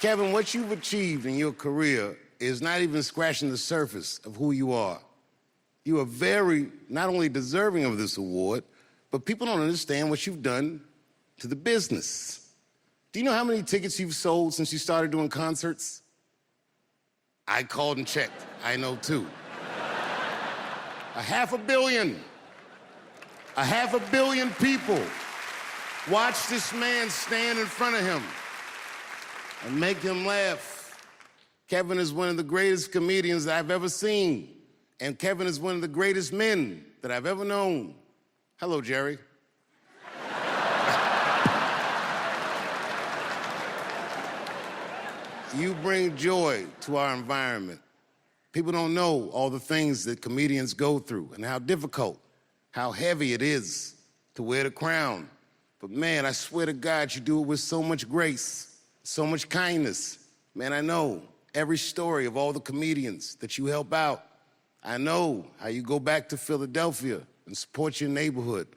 Kevin, what you've achieved in your career is not even scratching the surface of who you are. You are very, not only deserving of this award, but people don't understand what you've done to the business. Do you know how many tickets you've sold since you started doing concerts? I called and checked. I know too. 500 million. 500 million people watch this man stand in front of him and make him laugh. Kevin is one of the greatest comedians that I've ever seen. And Kevin is one of the greatest men that I've ever known. Hello, Jerry. You bring joy to our environment. People don't know all the things that comedians go through and how difficult, how heavy it is to wear the crown. But man, I swear to God, you do it with so much grace, so much kindness. Man, I know every story of all the comedians that you help out. I know how you go back to Philadelphia and support your neighborhood.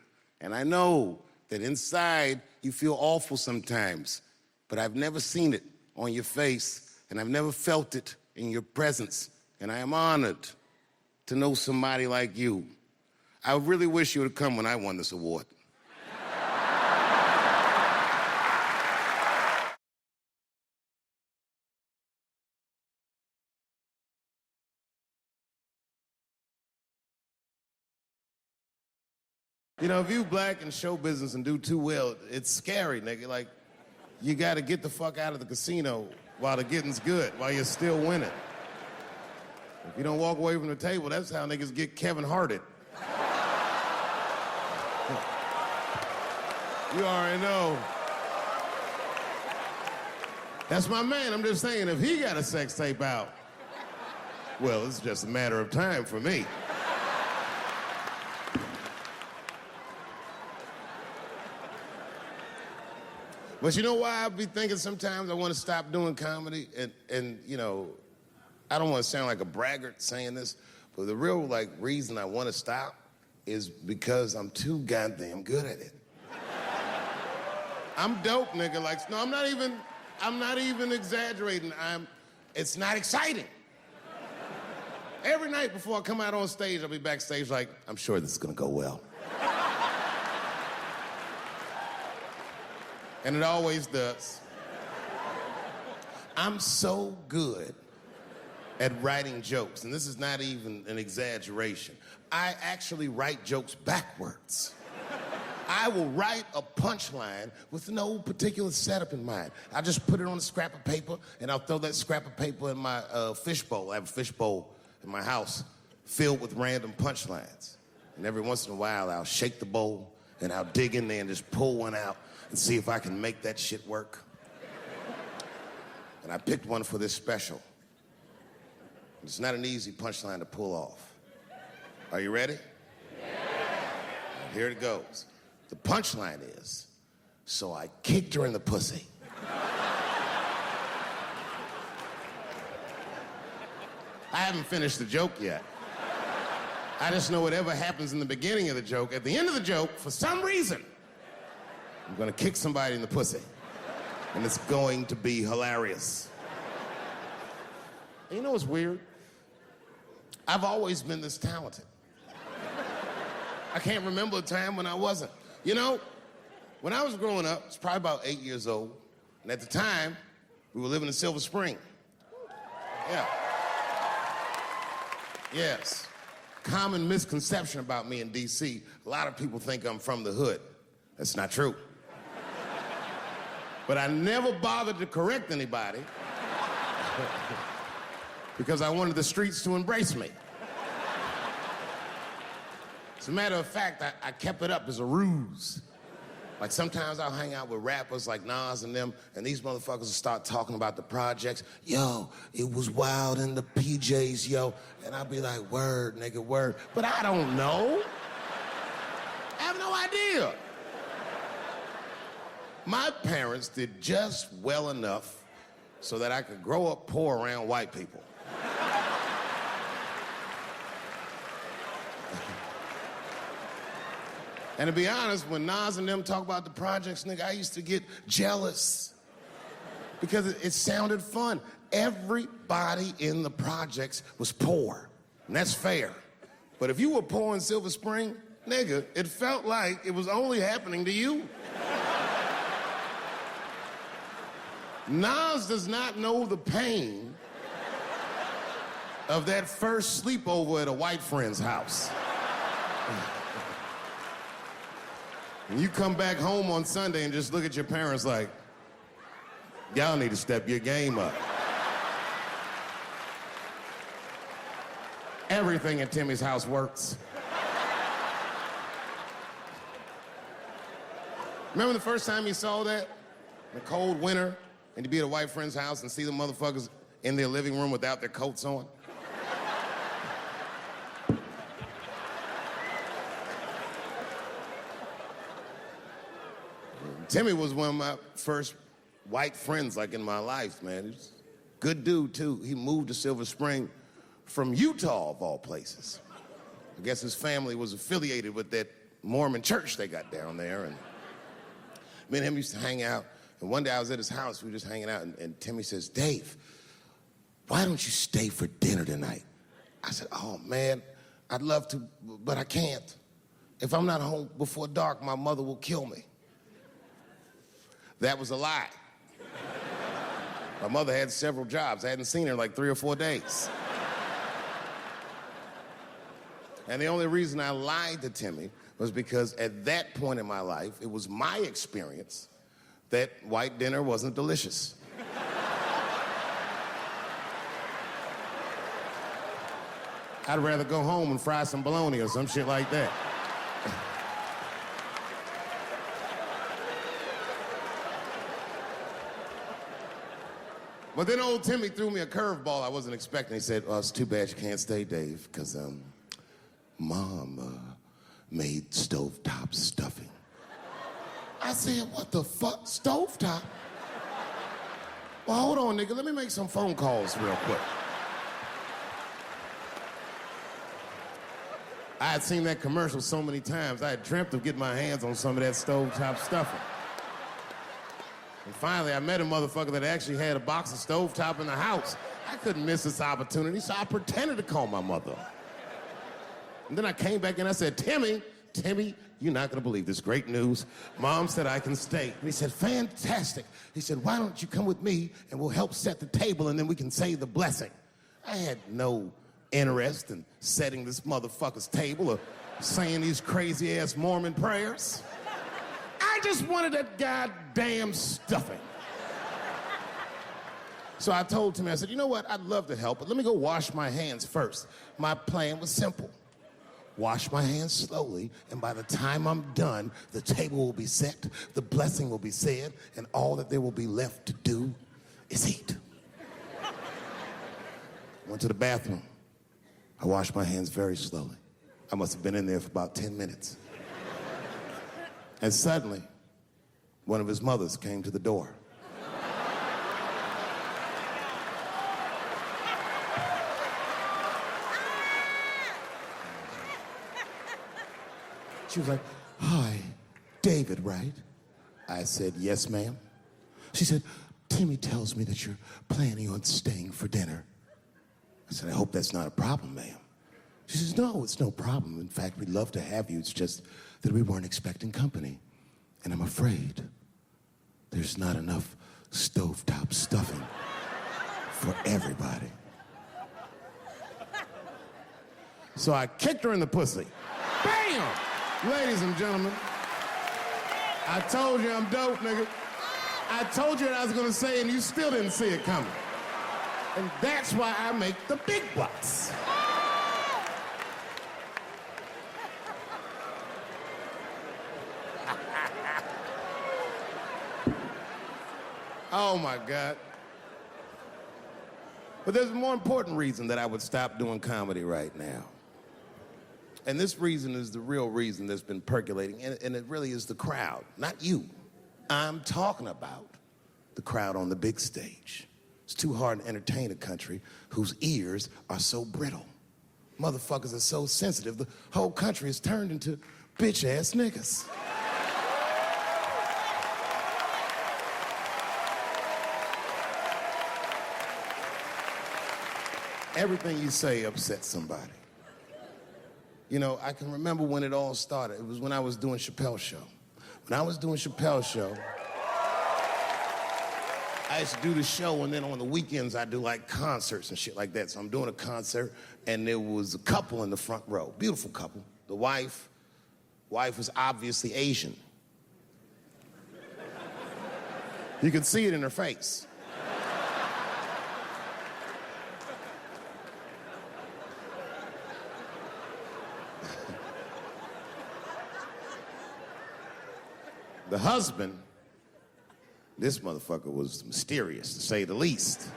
And I know that inside you feel awful sometimes, but I've never seen it on your face, and I've never felt it in your presence. And I am honored to know somebody like you. I really wish you would have come when I won this award. You know, if you black in show business and do too well, it's scary, nigga. Like, you gotta get the fuck out of the casino while the getting's good, while you're still winning. If you don't walk away from the table, that's how niggas get Kevin Harted. You already know. That's my man. I'm just saying, if he got a sex tape out, well, it's just a matter of time for me. But you know why I be thinking sometimes I want to stop doing comedy? And you know, I don't want to sound like a braggart saying this, but the real reason I want to stop is because I'm too goddamn good at it. I'm dope, nigga. No, I'm not even exaggerating. It's not exciting. Every night before I come out on stage, I'll be backstage I'm sure this is gonna go well. And it always does. I'm so good at writing jokes, and this is not even an exaggeration. I actually write jokes backwards. I will write a punchline with no particular setup in mind. I just put it on a scrap of paper, and I'll throw that scrap of paper in my fishbowl. I have a fishbowl in my house filled with random punchlines. And every once in a while, I'll shake the bowl, and I'll dig in there and just pull one out and see if I can make that shit work. And I picked one for this special. It's not an easy punchline to pull off. Are you ready? Yeah. Here it goes. The punchline is, so I kicked her in the pussy. I haven't finished the joke yet. I just know whatever happens in the beginning of the joke, at the end of the joke, for some reason, I'm gonna kick somebody in the pussy. And it's going to be hilarious. And you know what's weird? I've always been this talented. I can't remember a time when I wasn't. You know, when I was growing up, I was probably about 8 years old, and at the time, we were living in Silver Spring. Yeah. Yes. Common misconception about me in D.C. A lot of people think I'm from the hood. That's not true. But I never bothered to correct anybody because I wanted the streets to embrace me. As a matter of fact, I kept it up as a ruse. Like sometimes I'll hang out with rappers like Nas and them, and these motherfuckers will start talking about the projects. Yo, it was wild in the PJs, yo. And I'll be like, word, nigga, word. But I don't know. I have no idea. My parents did just well enough so that I could grow up poor around white people. And to be honest, when Nas and them talk about the projects, nigga, I used to get jealous. because it sounded fun. Everybody in the projects was poor, and that's fair. But if you were poor in Silver Spring, nigga, it felt like it was only happening to you. Nas does not know the pain of that first sleepover at a white friend's house. And you come back home on Sunday and just look at your parents like, y'all need to step your game up. Everything in Timmy's house works. Remember the first time you saw that? In the cold winter, and you'd be at a white friend's house and see the motherfuckers in their living room without their coats on? Timmy was one of my first white friends, like, in my life, man. He's a good dude, too. He moved to Silver Spring from Utah, of all places. I guess his family was affiliated with that Mormon church they got down there, and me and him used to hang out. And one day I was at his house, we were just hanging out, and Timmy says, Dave, why don't you stay for dinner tonight? I said, oh, man, I'd love to, but I can't. If I'm not home before dark, my mother will kill me. That was a lie. My mother had several jobs. I hadn't seen her in like 3 or 4 days. And the only reason I lied to Timmy was because at that point in my life, it was my experience that white dinner wasn't delicious. I'd rather go home and fry some bologna or some shit like that. But then old Timmy threw me a curveball I wasn't expecting. He said, oh, it's too bad you can't stay, Dave, because Mom made stovetop stuffing. I said, what the fuck, stovetop? Well, hold on, nigga, let me make some phone calls real quick. I had seen that commercial so many times, I had dreamt of getting my hands on some of that stovetop stuffing. And finally, I met a motherfucker that actually had a box of stovetop in the house. I couldn't miss this opportunity, so I pretended to call my mother. And then I came back and I said, Timmy, you're not gonna believe this great news. Mom said I can stay. And he said, fantastic. He said, why don't you come with me and we'll help set the table and then we can say the blessing. I had no interest in setting this motherfucker's table or saying these crazy ass Mormon prayers. I just wanted that goddamn stuffing. So I told Timmy, I said, you know what, I'd love to help, but let me go wash my hands first. My plan was simple. Wash my hands slowly, and by the time I'm done, the table will be set, the blessing will be said, and all that there will be left to do is eat. Went to the bathroom. I washed my hands very slowly. I must have been in there for about 10 minutes. And suddenly, one of his mothers came to the door. She was like, hi, David, right? I said, yes, ma'am. She said, Timmy tells me that you're planning on staying for dinner. I said, I hope that's not a problem, ma'am. She says, no, it's no problem. In fact, we'd love to have you. It's just that we weren't expecting company. And I'm afraid there's not enough stovetop stuffing for everybody. So I kicked her in the pussy. Bam! Ladies and gentlemen, I told you I'm dope, nigga. I told you what I was gonna say and you still didn't see it coming. And that's why I make the big bucks. Oh my God. But there's a more important reason that I would stop doing comedy right now. And this reason is the real reason that's been percolating, and it really is the crowd, not you. I'm talking about the crowd on the big stage. It's too hard to entertain a country whose ears are so brittle. Motherfuckers are so sensitive, the whole country is turned into bitch-ass niggas. Everything you say upsets somebody. You know, I can remember when it all started. It was when I was doing Chappelle Show. When I was doing Chappelle Show, I used to do the show, and then on the weekends, I do like concerts and shit like that. So I'm doing a concert, and there was a couple in the front row, beautiful couple. The wife was obviously Asian. You could see it in her face. The husband, this motherfucker was mysterious, to say the least.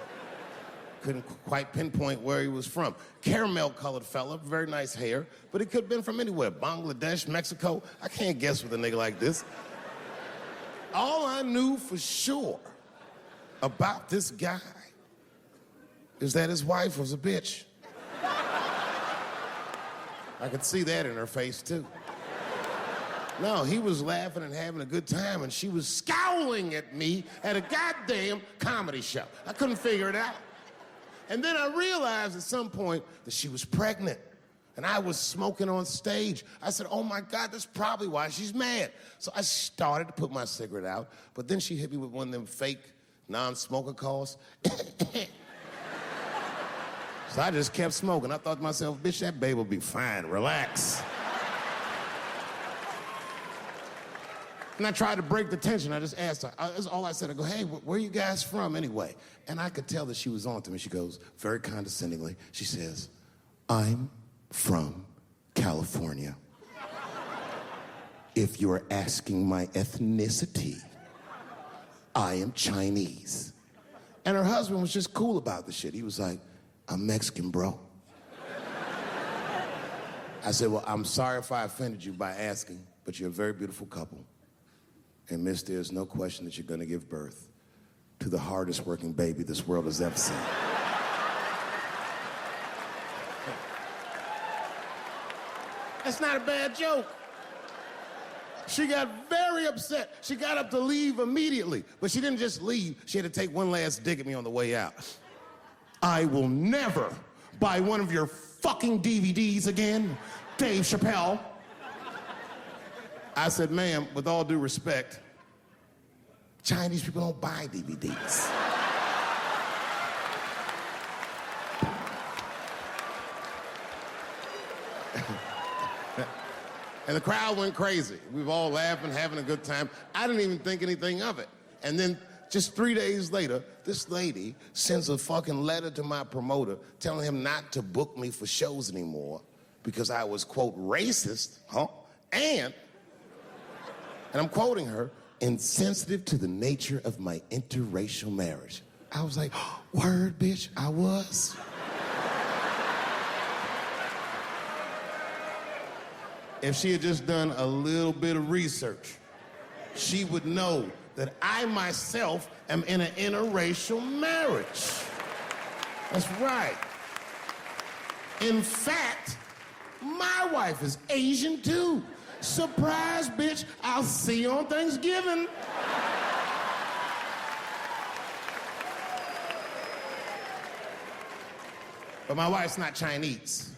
Couldn't quite pinpoint where he was from. Caramel-colored fella, very nice hair, but he could have been from anywhere. Bangladesh, Mexico. I can't guess with a nigga like this. All I knew for sure about this guy is that his wife was a bitch. I could see that in her face, too. No, he was laughing and having a good time, and she was scowling at me at a goddamn comedy show. I couldn't figure it out. And then I realized at some point that she was pregnant, and I was smoking on stage. I said, oh my God, that's probably why she's mad. So I started to put my cigarette out, but then she hit me with one of them fake non-smoker calls. So I just kept smoking. I thought to myself, bitch, that baby will be fine, relax. And I tried to break the tension. I just asked her. That's all I said. I go, hey, where are you guys from anyway? And I could tell that she was on to me. She goes, very condescendingly, she says, I'm from California. If you're asking my ethnicity, I am Chinese. And her husband was just cool about the shit. He was like, I'm Mexican, bro. I said, well, I'm sorry if I offended you by asking, but you're a very beautiful couple. And miss, there's no question that you're gonna give birth to the hardest working baby this world has ever seen. That's not a bad joke. She got very upset. She got up to leave immediately, but she didn't just leave. She had to take one last dig at me on the way out. I will never buy one of your fucking DVDs again, Dave Chappelle. I said, ma'am, with all due respect, Chinese people don't buy DVDs. And the crowd went crazy. We were all laughing, having a good time. I didn't even think anything of it. And then just 3 days later, this lady sends a fucking letter to my promoter telling him not to book me for shows anymore because I was, quote, racist, and I'm quoting her, insensitive to the nature of my interracial marriage. I was like, word, bitch, I was. If she had just done a little bit of research, she would know that I myself am in an interracial marriage. That's right. In fact, my wife is Asian too. Surprise, bitch, I'll see you on Thanksgiving. But my wife's not Chinese.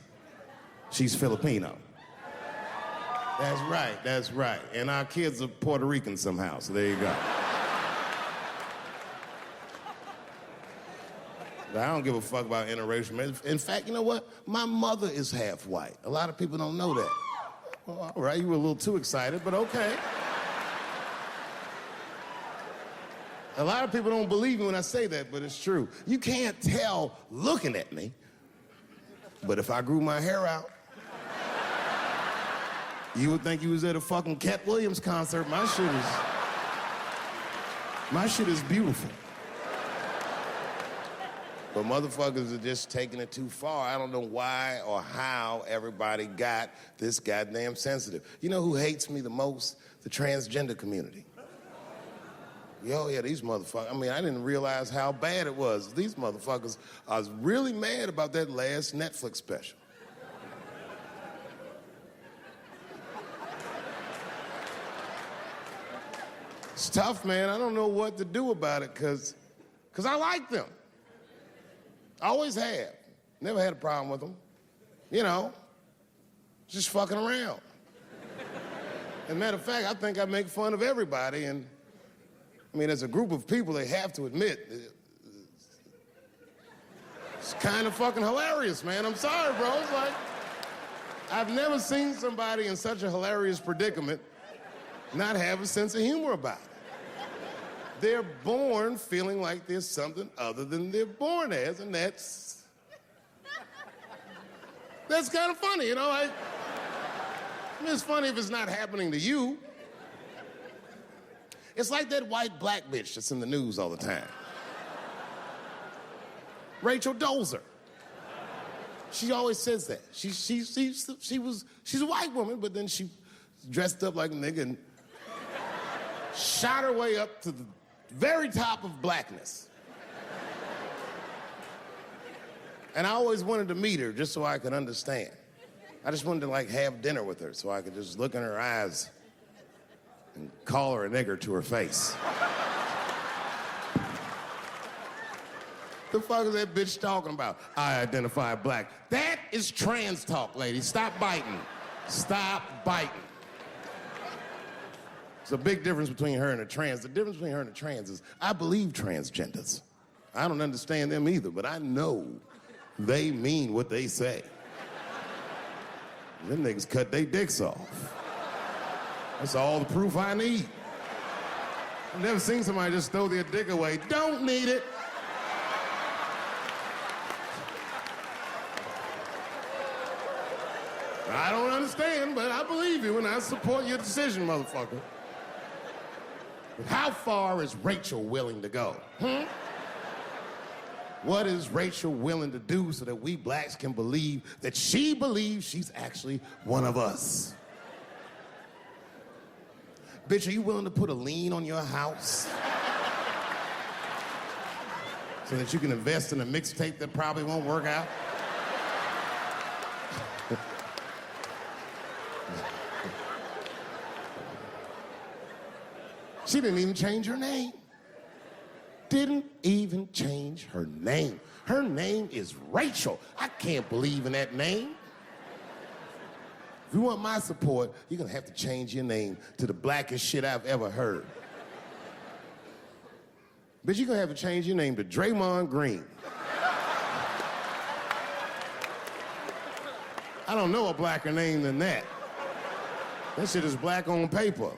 She's Filipino. That's right. And our kids are Puerto Rican somehow, so there you go. But I don't give a fuck about interracial marriage. In fact, you know what? My mother is half white. A lot of people don't know that. Well, all right, you were a little too excited, but okay. A lot of people don't believe me when I say that, but it's true. You can't tell looking at me, but if I grew my hair out, you would think you was at a fucking Cat Williams concert. My shit is beautiful. But motherfuckers are just taking it too far. I don't know why or how everybody got this goddamn sensitive. You know who hates me the most? The transgender community. Yo, yeah, these motherfuckers. I mean, I didn't realize how bad it was. These motherfuckers are really mad about that last Netflix special. It's tough, man. I don't know what to do about it because I like them. I always have. Never had a problem with them. You know, just fucking around. As a matter of fact, I think I make fun of everybody, and I mean, as a group of people, they have to admit, it's kind of fucking hilarious, man. I'm sorry, bro. It's like, I've never seen somebody in such a hilarious predicament not have a sense of humor about it. They're born feeling like there's something other than they're born as, and that's kind of funny, you know? I mean, it's funny if it's not happening to you. It's like that white black bitch that's in the news all the time. Rachel Dolezal. She always says that. She's a white woman, but then she dressed up like a nigga and shot her way up to the very top of blackness. And I always wanted to meet her just so I could understand. I just wanted to like have dinner with her so I could just look in her eyes and call her a nigger to her face. The fuck is that bitch talking about? I identify black. That is trans talk, lady. Stop biting. Stop biting. There's a big difference between her and a trans. The difference between her and a trans is I believe transgenders. I don't understand them either, but I know they mean what they say. Them niggas cut their dicks off. That's all the proof I need. I've never seen somebody just throw their dick away. Don't need it. I don't understand, but I believe you and I support your decision, motherfucker. But how far is Rachel willing to go? What is Rachel willing to do so that we blacks can believe that she believes she's actually one of us? Bitch, are you willing to put a lien on your house so that you can invest in a mixtape that probably won't work out? She didn't even change her name. Didn't even change her name. Her name is Rachel. I can't believe in that name. If you want my support, you're gonna have to change your name to the blackest shit I've ever heard. Bitch, you're gonna have to change your name to Draymond Green. I don't know a blacker name than that. That shit is black on paper.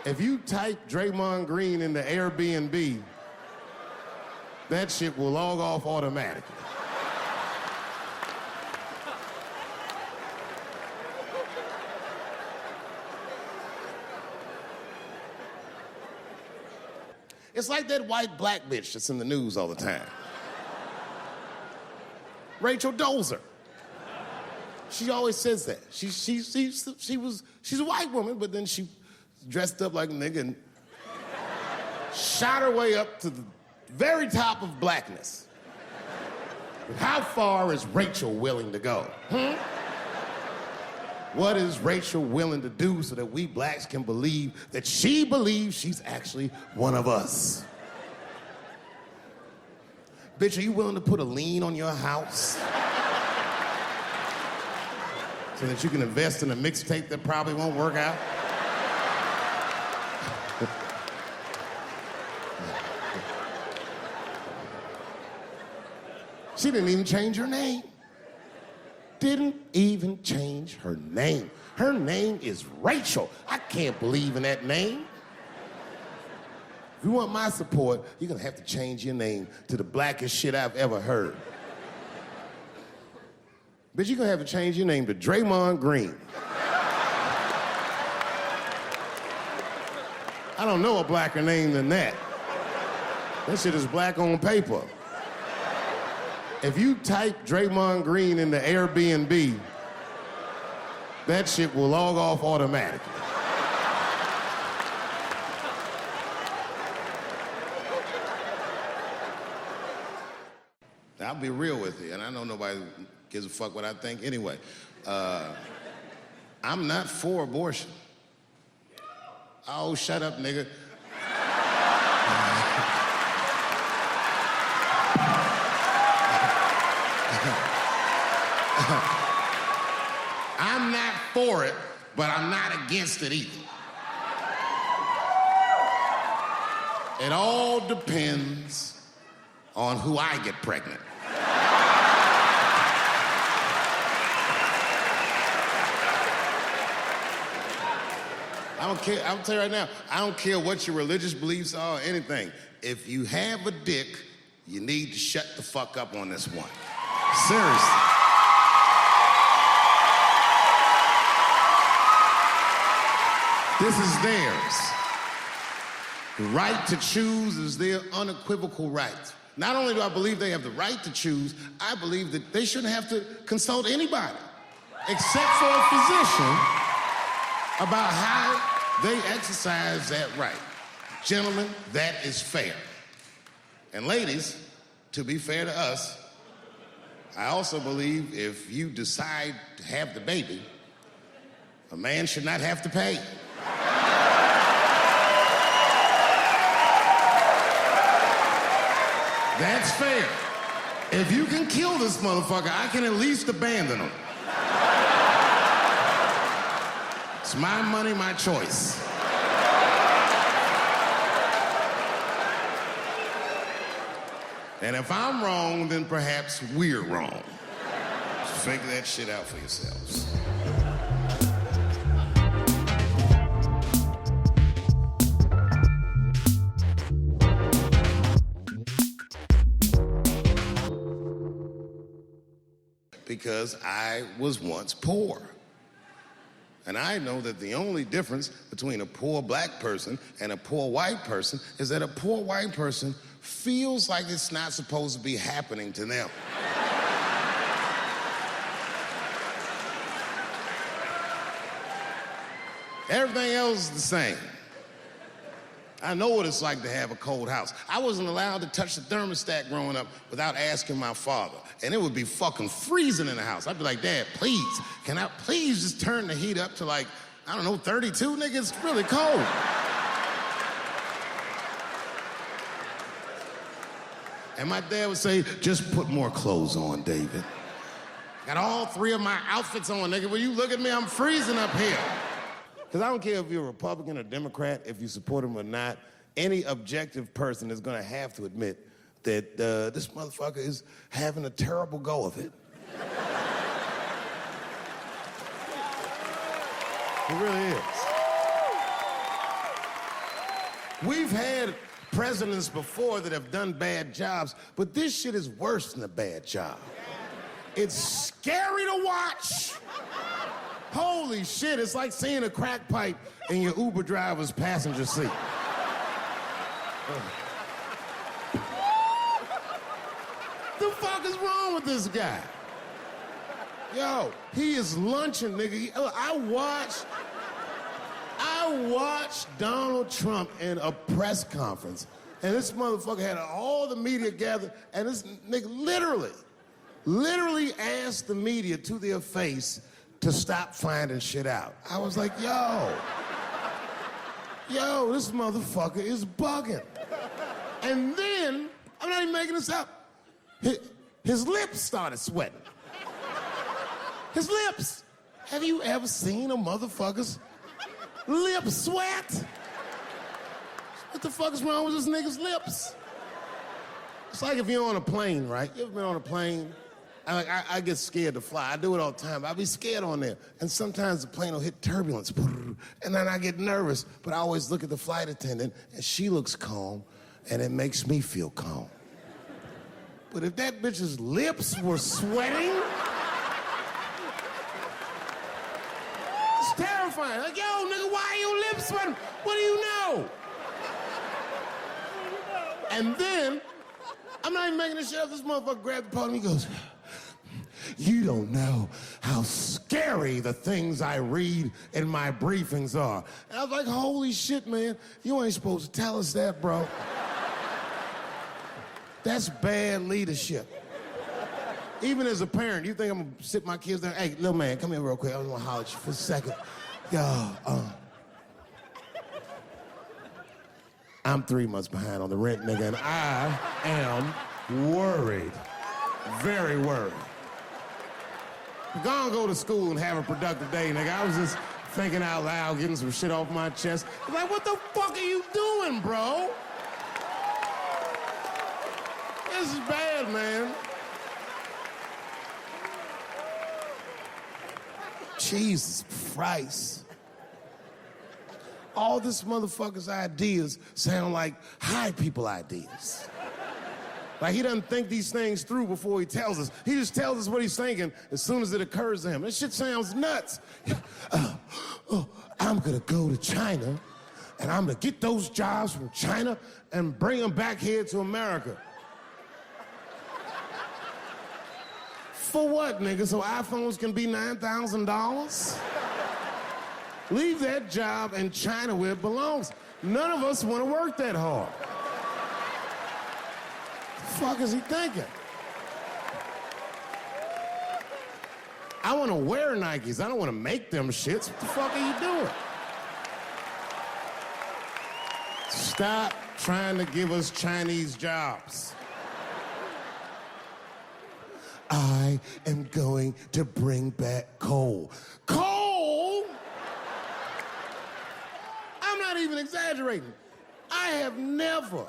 If you type Draymond Green into Airbnb, that shit will log off automatically. It's like that white black bitch that's in the news all the time. Rachel Dolezal. She always says that. She's a white woman, but then she dressed up like a nigga and shot her way up to the very top of blackness. But how far is Rachel willing to go? What is Rachel willing to do so that we blacks can believe that she believes she's actually one of us? Bitch, are you willing to put a lien on your house so that you can invest in a mixtape that probably won't work out? She didn't even change her name. Didn't even change her name. Her name is Rachel. I can't believe in that name. If you want my support, you're gonna have to change your name to the blackest shit I've ever heard. Bitch, you're gonna have to change your name to Draymond Green. I don't know a blacker name than that. That shit is black on paper. If you type Draymond Green into Airbnb, that shit will log off automatically. I'll be real with you, and I know nobody gives a fuck what I think anyway. I'm not for abortion. Oh, shut up, nigga. I'm not for it, but I'm not against it either. It all depends on who I get pregnant. I don't care, I'll tell you right now, I don't care what your religious beliefs are or anything. If you have a dick, you need to shut the fuck up on this one. Seriously. This is theirs. The right to choose is their unequivocal right. Not only do I believe they have the right to choose, I believe that they shouldn't have to consult anybody, except for a physician, about how they exercise that right. Gentlemen, that is fair. And ladies, to be fair to us, I also believe if you decide to have the baby, a man should not have to pay. That's fair. If you can kill this motherfucker, I can at least abandon him. It's my money, my choice. And if I'm wrong, then perhaps we're wrong. Figure that shit out for yourselves. Because I was once poor. And I know that the only difference between a poor black person and a poor white person is that a poor white person feels like it's not supposed to be happening to them. Everything else is the same. I know what it's like to have a cold house. I wasn't allowed to touch the thermostat growing up without asking my father. And it would be fucking freezing in the house. I'd be like, Dad, please, can I please just turn the heat up to like, I don't know, 32, nigga? It's really cold. And my dad would say, just put more clothes on, David. Got all three of my outfits on, nigga. When you look at me, I'm freezing up here. Because I don't care if you're a Republican or Democrat, if you support him or not, any objective person is going to have to admit that this motherfucker is having a terrible go of it. It really is. We've had presidents before that have done bad jobs, but this shit is worse than a bad job. It's scary to watch. Holy shit, it's like seeing a crack pipe in your Uber driver's passenger seat. The fuck is wrong with this guy? Yo, he is lunching, nigga. I watched Donald Trump in a press conference, and this motherfucker had all the media gathered, and this nigga literally asked the media to their face to stop finding shit out. I was like, yo, this motherfucker is bugging. And then, I'm not even making this up, his lips started sweating. His lips. Have you ever seen a motherfucker's lip sweat? What the fuck is wrong with this nigga's lips? It's like if you're on a plane, right? You ever been on a plane? I get scared to fly. I do it all the time. I be scared on there. And sometimes the plane will hit turbulence. And then I get nervous. But I always look at the flight attendant, and she looks calm, and it makes me feel calm. But if that bitch's lips were sweating, it's terrifying. Like, yo, nigga, why are your lips sweating? What do you know? And then, I'm not even making this shit up. This motherfucker grabbed the podium, he goes, you don't know how scary the things I read in my briefings are. And I was like, holy shit, man, you ain't supposed to tell us that, bro. That's bad leadership. Even as a parent, you think I'm gonna sit my kids down? Hey, little man, come here real quick. I just wanna holler at you for a second. Yo, I'm 3 months behind on the rent, nigga, and I am worried. Very worried. Go to school and have a productive day, nigga. I was just thinking out loud, getting some shit off my chest. I'm like, what the fuck are you doing, bro? This is bad, man. Jesus Christ. All this motherfucker's ideas sound like high people ideas. Like, he doesn't think these things through before he tells us. He just tells us what he's thinking as soon as it occurs to him. This shit sounds nuts. I'm gonna go to China, and I'm gonna get those jobs from China and bring them back here to America. For what, nigga? So iPhones can be $9,000? Leave that job in China where it belongs. None of us want to work that hard. The fuck is he thinking? I want to wear Nikes. I don't want to make them shits. What the fuck are you doing? Stop trying to give us Chinese jobs. I am going to bring back coal. Coal? I'm not even exaggerating. I have never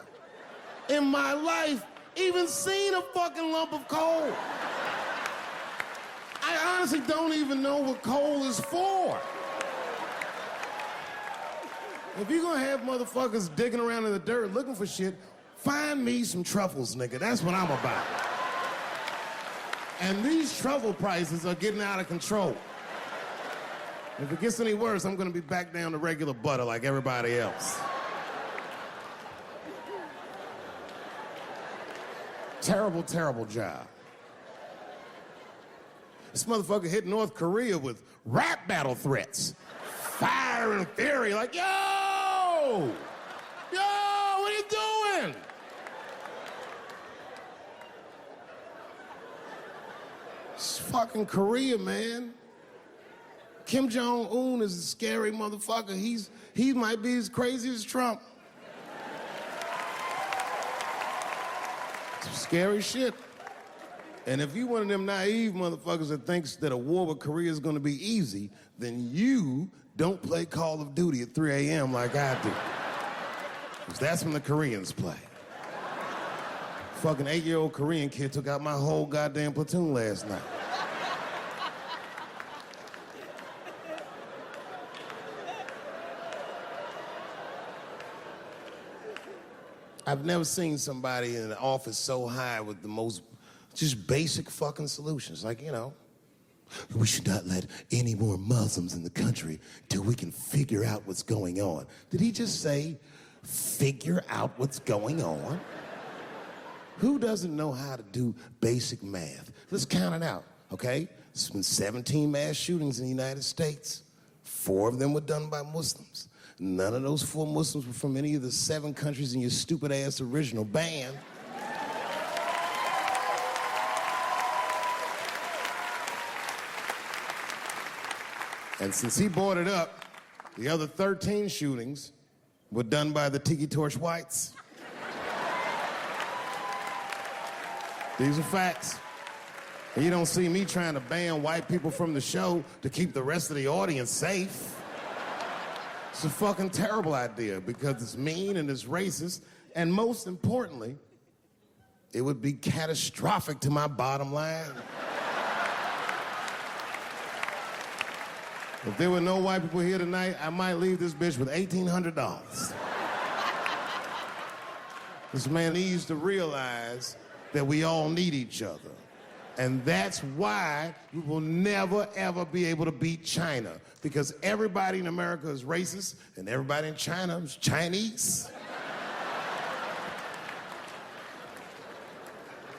in my life even seen a fucking lump of coal. I honestly don't even know what coal is for. If you're gonna have motherfuckers digging around in the dirt looking for shit, find me some truffles, nigga. That's what I'm about. And these truffle prices are getting out of control. If it gets any worse, I'm gonna be back down to regular butter like everybody else. Terrible, terrible job. This motherfucker hit North Korea with rap battle threats. Fire and fury, like, yo! Yo, what are you doing? It's fucking Korea, man. Kim Jong-un is a scary motherfucker. He might be as crazy as Trump. Some scary shit. And if you one of them naive motherfuckers that thinks that a war with Korea is gonna be easy, then you don't play Call of Duty at 3 a.m. like I do. Because that's when the Koreans play. Fucking 8-year-old Korean kid took out my whole goddamn platoon last night. I've never seen somebody in an office so high with the most just basic fucking solutions. Like, you know, we should not let any more Muslims in the country till we can figure out what's going on. Did he just say, figure out what's going on? Who doesn't know how to do basic math? Let's count it out, okay? There's been 17 mass shootings in the United States. 4 of them were done by Muslims. None of those 4 Muslims were from any of the 7 countries in your stupid-ass original band. And since he brought it up, the other 13 shootings were done by the Tiki Torch whites. These are facts. And you don't see me trying to ban white people from the show to keep the rest of the audience safe. It's a fucking terrible idea because it's mean and it's racist, and most importantly, it would be catastrophic to my bottom line. If there were no white people here tonight, I might leave this bitch with $1,800. This man needs to realize that we all need each other. And that's why we will never, ever be able to beat China. Because everybody in America is racist, and everybody in China is Chinese.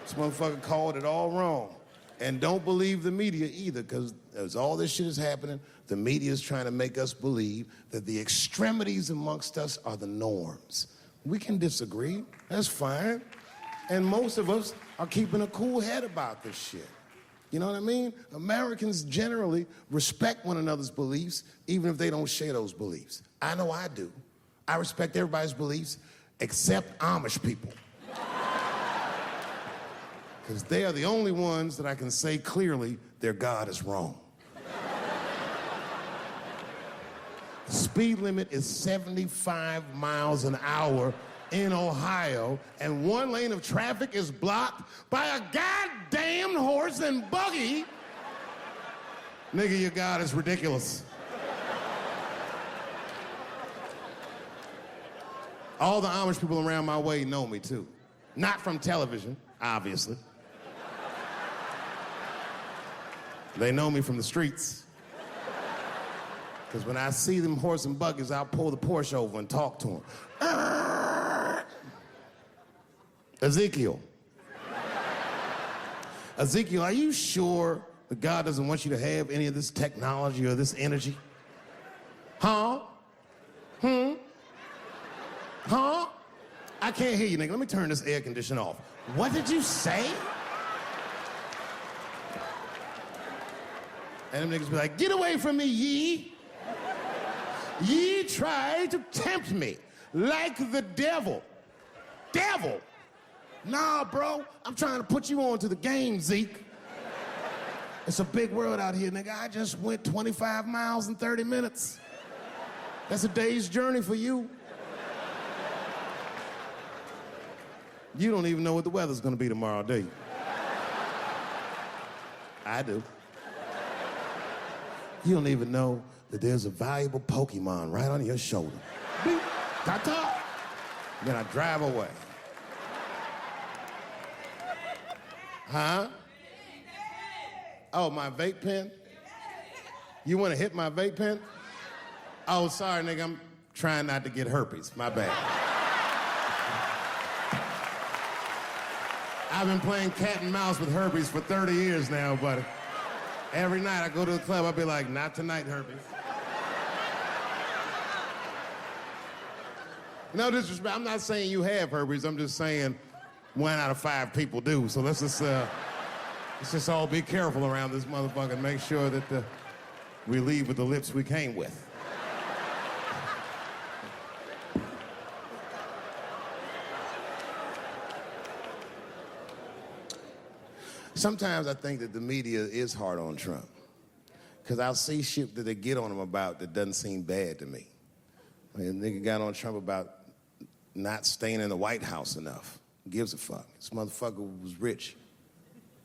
This motherfucker called it all wrong. And don't believe the media either, because as all this shit is happening, the media is trying to make us believe that the extremities amongst us are the norms. We can disagree, that's fine. And most of us are keeping a cool head about this shit. You know what I mean? Americans generally respect one another's beliefs, even if they don't share those beliefs. I know I do. I respect everybody's beliefs, except Amish people. Because they are the only ones that I can say clearly their God is wrong. The speed limit is 75 miles an hour in Ohio, and one lane of traffic is blocked by a goddamn horse and buggy. Nigga, your God is ridiculous. All the Amish people around my way know me, too. Not from television, obviously. They know me from the streets. Because when I see them horse and buggies, I'll pull the Porsche over and talk to them. Ezekiel. Ezekiel, are you sure that God doesn't want you to have any of this technology or this energy? Huh? Huh? I can't hear you, nigga. Let me turn this air conditioner off. What did you say? And them niggas be like, get away from me, ye. Ye tried to tempt me like the devil. Devil? Nah, bro. I'm trying to put you on to the game, Zeke. It's a big world out here, nigga. I just went 25 miles in 30 minutes. That's a day's journey for you. You don't even know what the weather's gonna be tomorrow, do you? I do. You don't even know that there's a valuable Pokemon right on your shoulder. Beep, ta-ta. Then I drive away. Huh? Oh, my vape pen? You want to hit my vape pen? Oh, sorry, nigga. I'm trying not to get herpes. My bad. I've been playing cat and mouse with herpes for 30 years now, buddy. Every night I go to the club, I'll be like, not tonight, herpes. No disrespect, I'm not saying you have herpes, I'm just saying 1 out of 5 people do. So let's just all be careful around this motherfucker and make sure that we leave with the lips we came with. Sometimes I think that the media is hard on Trump, because I'll see shit that they get on him about that doesn't seem bad to me. I mean, a nigga got on Trump about not staying in the White House enough. Who gives a fuck? This motherfucker was rich.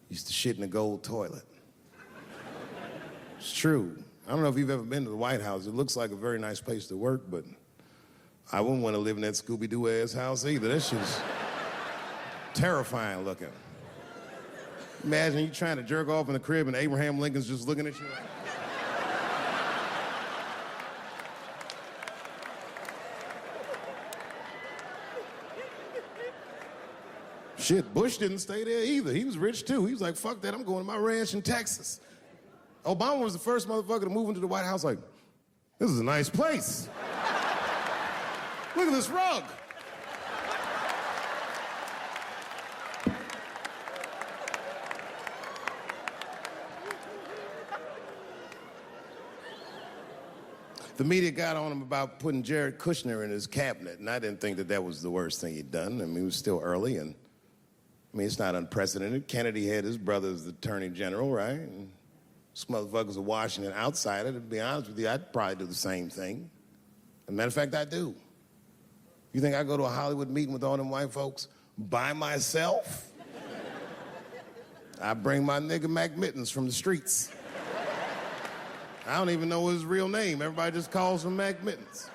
Used to shit in a gold toilet. It's true. I don't know if you've ever been to the White House. It looks like a very nice place to work, but I wouldn't want to live in that Scooby-Doo ass house either. That shit's terrifying looking. Imagine you trying to jerk off in the crib and Abraham Lincoln's just looking at you like... Shit, Bush didn't stay there either. He was rich too. He was like, fuck that, I'm going to my ranch in Texas. Obama was the first motherfucker to move into the White House like, this is a nice place. Look at this rug. The media got on him about putting Jared Kushner in his cabinet, and I didn't think that that was the worst thing he'd done. I mean, it was still early, and I mean, it's not unprecedented. Kennedy had his brother as the attorney general, right? And this motherfucker's a Washington outsider. To be honest with you, I'd probably do the same thing. As a matter of fact, I do. You think I go to a Hollywood meeting with all them white folks by myself? I bring my nigga Mac Mittens from the streets. I don't even know his real name. Everybody just calls him Mac Mittens.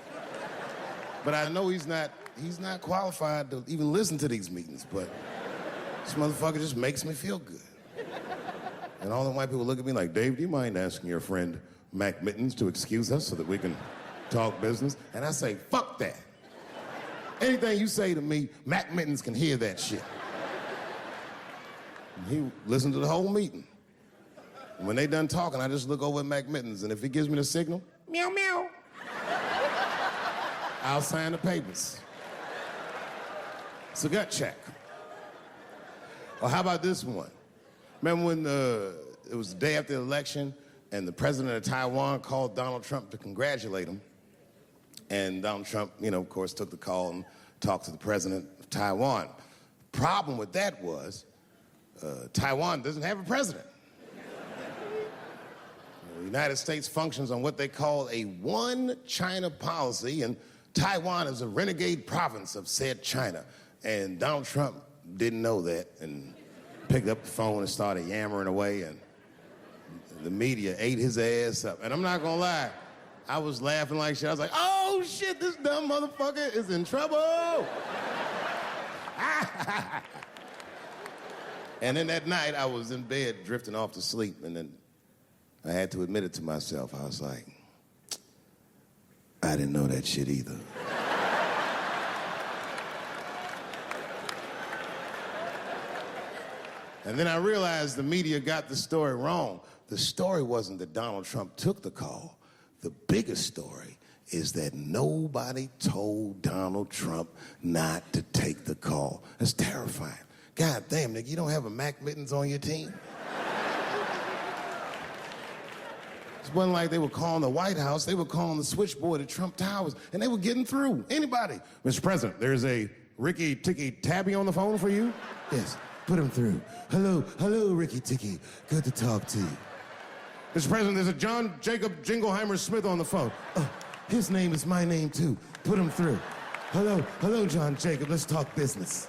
But I know he's not qualified to even listen to these meetings, but this motherfucker just makes me feel good. And all the white people look at me like, Dave, do you mind asking your friend Mac Mittens to excuse us so that we can talk business? And I say, fuck that. Anything you say to me, Mac Mittens can hear that shit. And he listened to the whole meeting. And when they done talking, I just look over at Mac Mittens, and if he gives me the signal, meow, meow, I'll sign the papers. It's a gut check. Or how about this one? Remember when it was the day after the election, and the president of Taiwan called Donald Trump to congratulate him? And Donald Trump, you know, of course, took the call and talked to the president of Taiwan. Problem with that was, Taiwan doesn't have a president. The United States functions on what they call a one China policy, and Taiwan is a renegade province of said China. And Donald Trump didn't know that and picked up the phone and started yammering away, and the media ate his ass up. And I'm not gonna lie, I was laughing like shit. I was like, oh shit, this dumb motherfucker is in trouble. And then that night, I was in bed drifting off to sleep, and then I had to admit it to myself. I was like, I didn't know that shit either. And then I realized the media got the story wrong. The story wasn't that Donald Trump took the call. The biggest story is that nobody told Donald Trump not to take the call. That's terrifying. God damn, nigga, you don't have a Mac Mittens on your team? It wasn't like they were calling the White House. They were calling the switchboard at Trump Towers, and they were getting through. Anybody. Mr. President, there's a Ricky Ticky Tabby on the phone for you? Yes, put him through. Hello, Ricky Ticky. Good to talk to you. Mr. President, there's a John Jacob Jingleheimer Smith on the phone. His name is my name, too. Put him through. Hello, John Jacob. Let's talk business.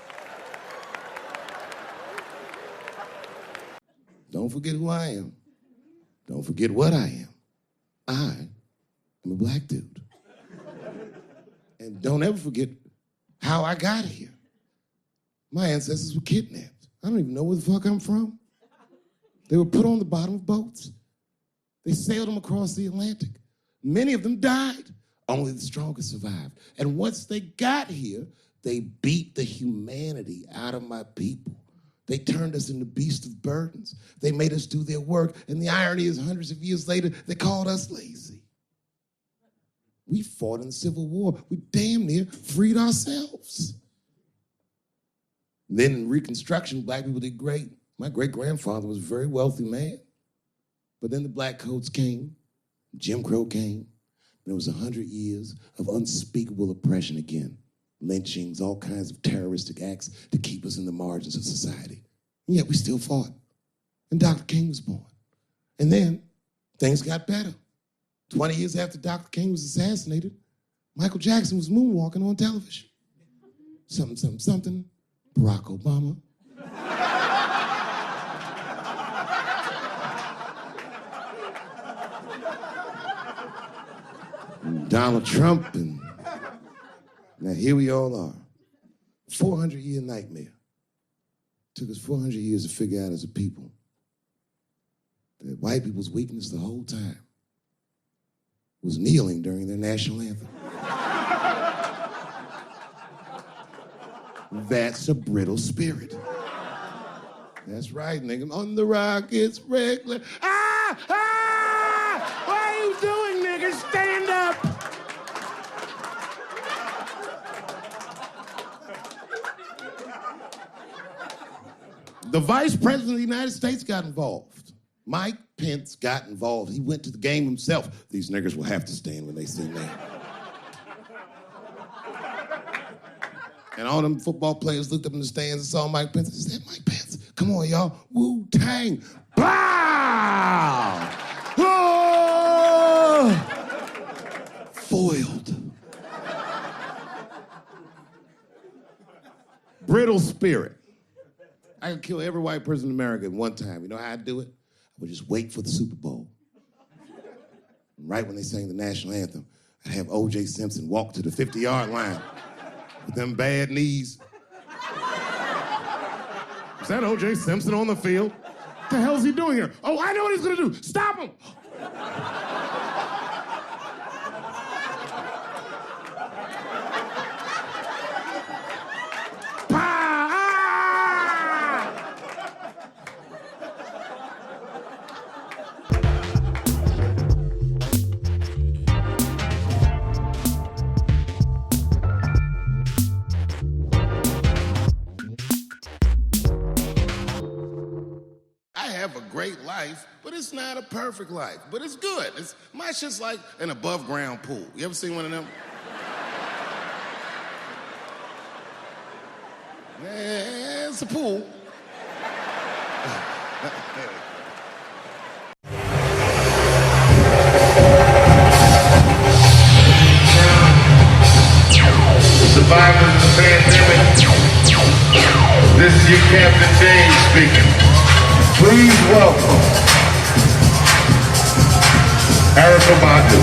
Don't forget who I am. Don't forget what I am. I am a black dude. And don't ever forget how I got here. My ancestors were kidnapped. I don't even know where the fuck I'm from. They were put on the bottom of boats. They sailed them across the Atlantic. Many of them died. Only the strongest survived. And once they got here, they beat the humanity out of my people. They turned us into beasts of burdens. They made us do their work. And the irony is, hundreds of years later, they called us lazy. We fought in the Civil War. We damn near freed ourselves. Then in Reconstruction, black people did great. My great-grandfather was a very wealthy man. But then the black coats came, Jim Crow came, and there was 100 years of unspeakable oppression again. Lynchings, all kinds of terroristic acts to keep us in the margins of society. And yet we still fought. And Dr. King was born. And then things got better. 20 years after Dr. King was assassinated, Michael Jackson was moonwalking on television. Something, Barack Obama. Donald Trump, and now here we all are. 400-year nightmare. Took us 400 years to figure out as a people that white people's weakness the whole time was kneeling during their national anthem. That's a brittle spirit. That's right, nigga. On the rock, it's regular. What are you doing, nigga? Stand up. The Vice President of the United States got involved. Mike Pence got involved. He went to the game himself. These niggers will have to stand when they see me. And all them football players looked up in the stands and saw Mike Pence and said, Mike Pence, come on, y'all. Wu-Tang. Bow! Oh! Foiled. Brittle spirit. I could kill every white person in America at one time. You know how I'd do it? I would just wait for the Super Bowl. And right when they sang the national anthem, I'd have O.J. Simpson walk to the 50-yard line with them bad knees. Is that O.J. Simpson on the field? What the hell is he doing here? Oh, I know what he's gonna do. Stop him! Have a great life, but it's not a perfect life. But it's good. My shit's like an above-ground pool. You ever seen one of them? Yeah, it's a pool. Survivors of the pandemic, this is your Captain James speaking. Please welcome Erica Badu.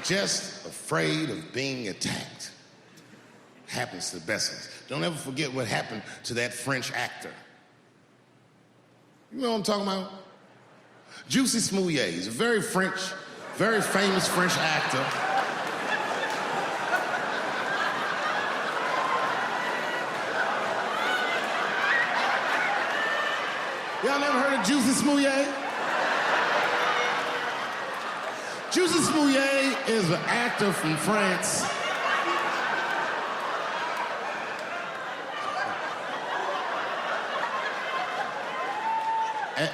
Just afraid of being attacked. Happens to the best of us. Don't ever forget what happened to that French actor. You know what I'm talking about? Juicy Smouillet. He's a very famous French actor. Y'all never heard of Juicy Smouillet? Juicy Smouillet is an actor from France.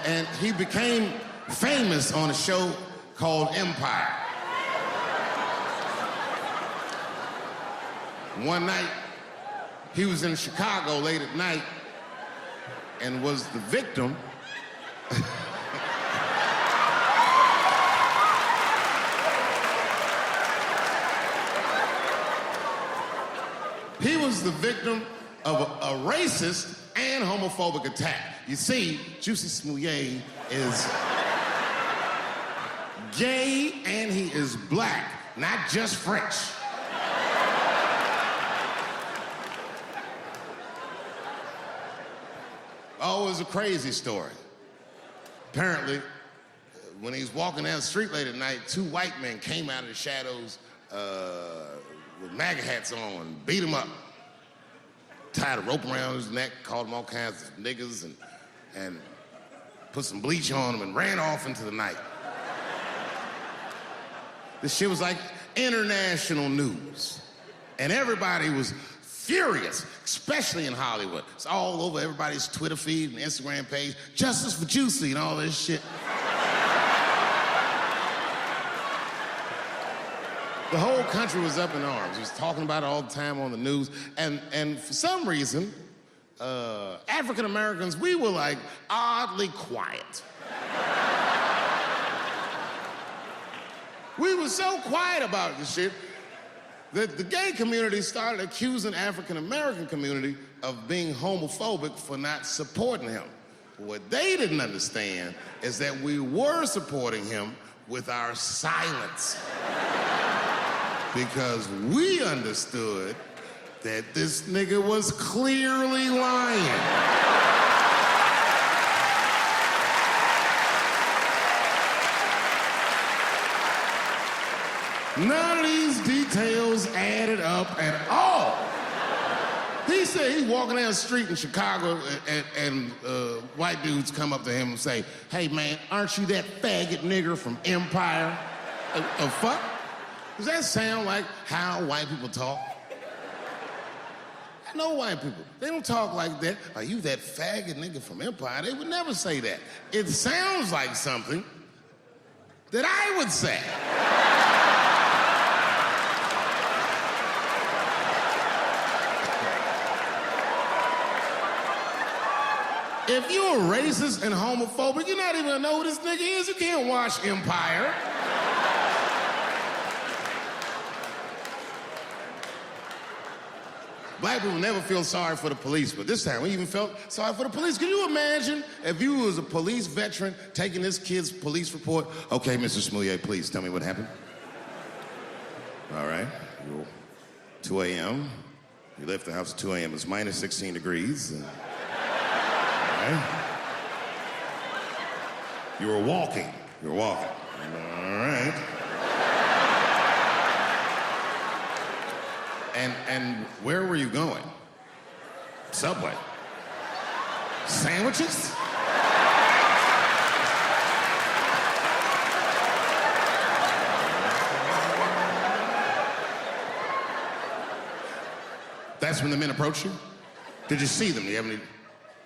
And he became famous on a show called Empire. One night, he was in Chicago late at night and was the victim He was the victim of a racist and homophobic attack. You see, Juicy Smouillet is gay and he is black, not just French. Oh, it was a crazy story. Apparently, when he was walking down the street late at night, two white men came out of the shadows with MAGA hats on and beat him up. Tied a rope around his neck, called him all kinds of niggas and put some bleach on him and ran off into the night. This shit was like international news. And everybody was furious, especially in Hollywood. It's all over everybody's Twitter feed and Instagram page. Justice for Juicy and all this shit. The whole country was up in arms. He was talking about it all the time on the news. And for some reason, African Americans, we were like oddly quiet. We were so quiet about this shit that the gay community started accusing African American community of being homophobic for not supporting him. What they didn't understand is that we were supporting him with our silence. Because we understood that this nigga was clearly lying. None of these details added up at all. He said he's walking down the street in Chicago and white dudes come up to him and say, "Hey man, aren't you that faggot nigger from Empire?" A fuck? Does that sound like how white people talk? I know white people. They don't talk like that. Are you that faggot nigga from Empire? They would never say that. It sounds like something that I would say. If you're racist and homophobic, you're not even gonna know who this nigga is. You can't watch Empire. Black people never feel sorry for the police, but this time we even felt sorry for the police. Can you imagine if you was a police veteran taking this kid's police report? Okay, Mr. Smouillet, please tell me what happened. All right, 2 a.m., You left the house at 2 a.m. It's minus 16 degrees. Right? You were walking. All right. And where were you going? Subway. Sandwiches? That's when the men approached you? Did you see them? Do you have any?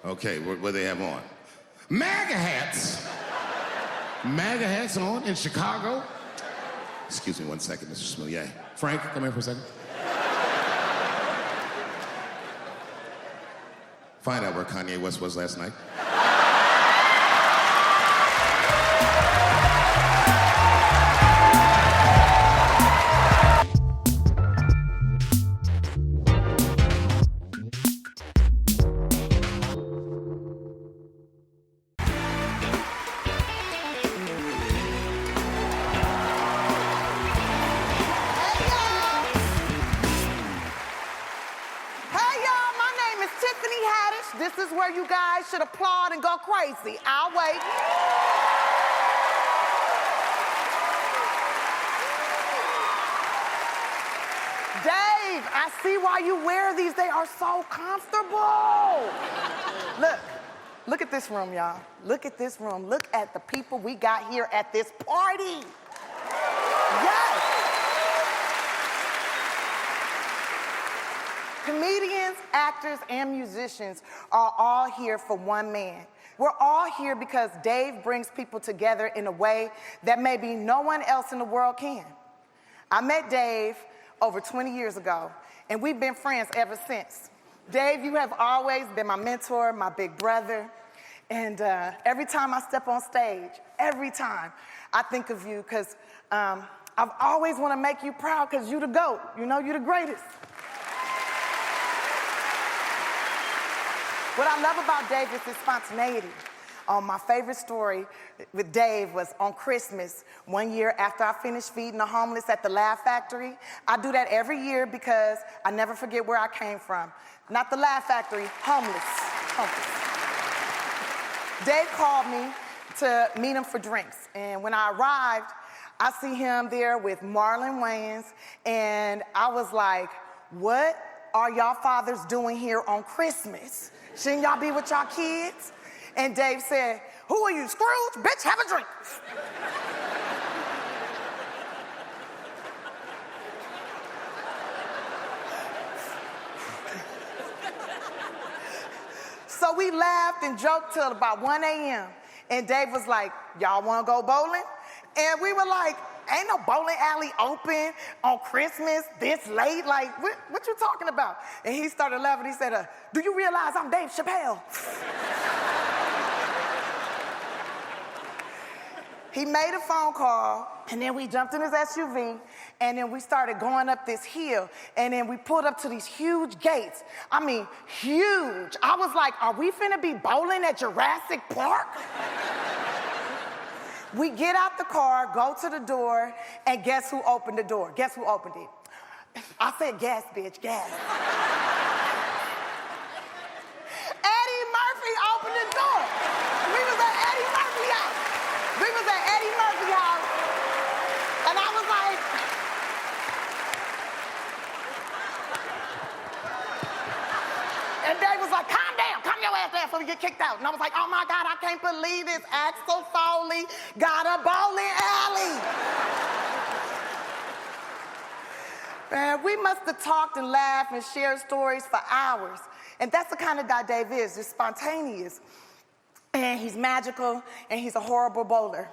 Okay, what do they have on? MAGA hats. MAGA hats on in Chicago. Excuse me one second, Mr. Smillier. Frank, come here for a second. Find out where Kanye West was last night. This is where you guys should applaud and go crazy. I'll wait. Dave, I see why you wear these. They are so comfortable. Look at this room, y'all. Look at this room. Look at the people we got here at this party. Yes. Comedians, actors, and musicians are all here for one man. We're all here because Dave brings people together in a way that maybe no one else in the world can. I met Dave over 20 years ago, and we've been friends ever since. Dave, you have always been my mentor, my big brother, and every time I step on stage, every time, I think of you because I've always want to make you proud because you the GOAT. You know, you're the greatest. What I love about Dave is his spontaneity. My favorite story with Dave was on Christmas, one year after I finished feeding the homeless at the Laugh Factory. I do that every year because I never forget where I came from. Not the Laugh Factory, homeless. Dave called me to meet him for drinks. And when I arrived, I see him there with Marlon Wayans, and I was like, what are y'all fathers doing here on Christmas? Shouldn't y'all be with y'all kids? And Dave said, who are you, Scrooge? Bitch, have a drink. So we laughed and joked till about 1 a.m. And Dave was like, y'all wanna go bowling? And we were like, ain't no bowling alley open on Christmas this late. Like, what you talking about? And he started laughing. He said, do you realize I'm Dave Chappelle? He made a phone call, and then we jumped in his SUV, and then we started going up this hill, and then we pulled up to these huge gates. I mean, huge. I was like, are we finna be bowling at Jurassic Park? We get out the car, go to the door, and guess who opened the door? Guess who opened it? I said gas, bitch, gas. Eddie Murphy opened the door. We was at Eddie Murphy house. And I was like, and Dave was like, calm down, calm your ass down before we get kicked out. And I was like, oh my God, I can't believe this. Axel Foley got a bowling alley. Man, we must have talked and laughed and shared stories for hours. And that's the kind of guy Dave is, just spontaneous. And he's magical, and he's a horrible bowler.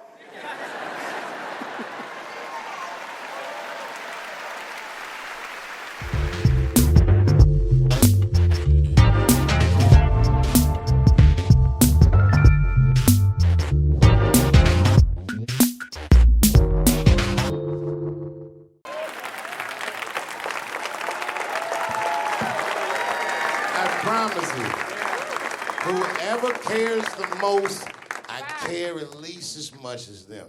Whoever cares the most, I care at least as much as them.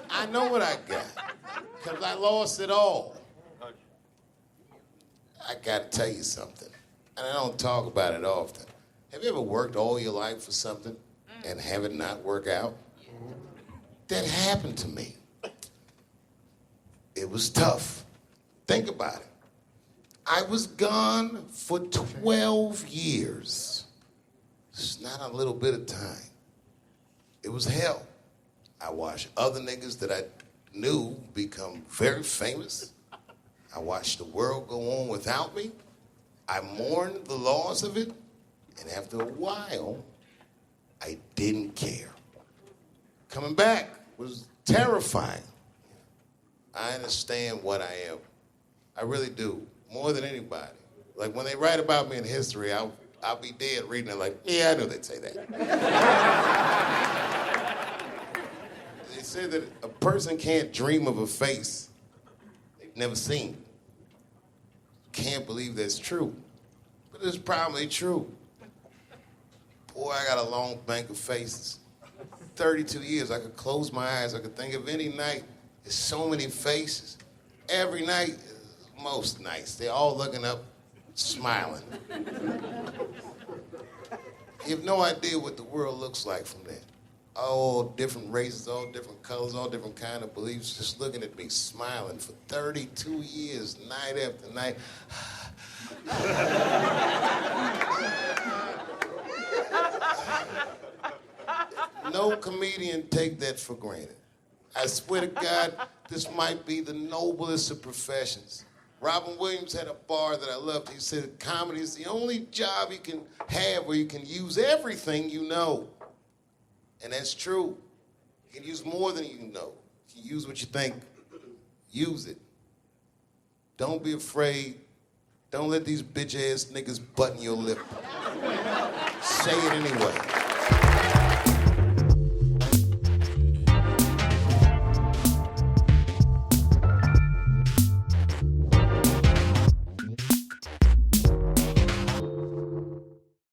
I know what I got, because I lost it all. I gotta tell you something, and I don't talk about it often. Have you ever worked all your life for something and have it not work out? That happened to me. It was tough. Think about it. I was gone for 12 years. It's not a little bit of time. It was hell. I watched other niggas that I knew become very famous. I watched the world go on without me. I mourned the loss of it. And after a while, I didn't care. Coming back was terrifying. I understand what I am. I really do, more than anybody. Like when they write about me in history, I'll be dead reading it like, yeah, I knew they'd say that. They say that a person can't dream of a face they've never seen. Can't believe that's true, but it's probably true. Boy, I got a long bank of faces. 32 years, I could close my eyes. I could think of any night. There's so many faces. Every night, most nights, they're all looking up, smiling. You have no idea what the world looks like from there. All different races, all different colors, all different kind of beliefs, just looking at me, smiling for 32 years, night after night. No comedian take that for granted. I swear to God, this might be the noblest of professions. Robin Williams had a bar that I loved. He said comedy is the only job you can have where you can use everything you know. And that's true. You can use more than you know. You can use what you think. Use it. Don't be afraid. Don't let these bitch-ass niggas button your lip. Say it anyway.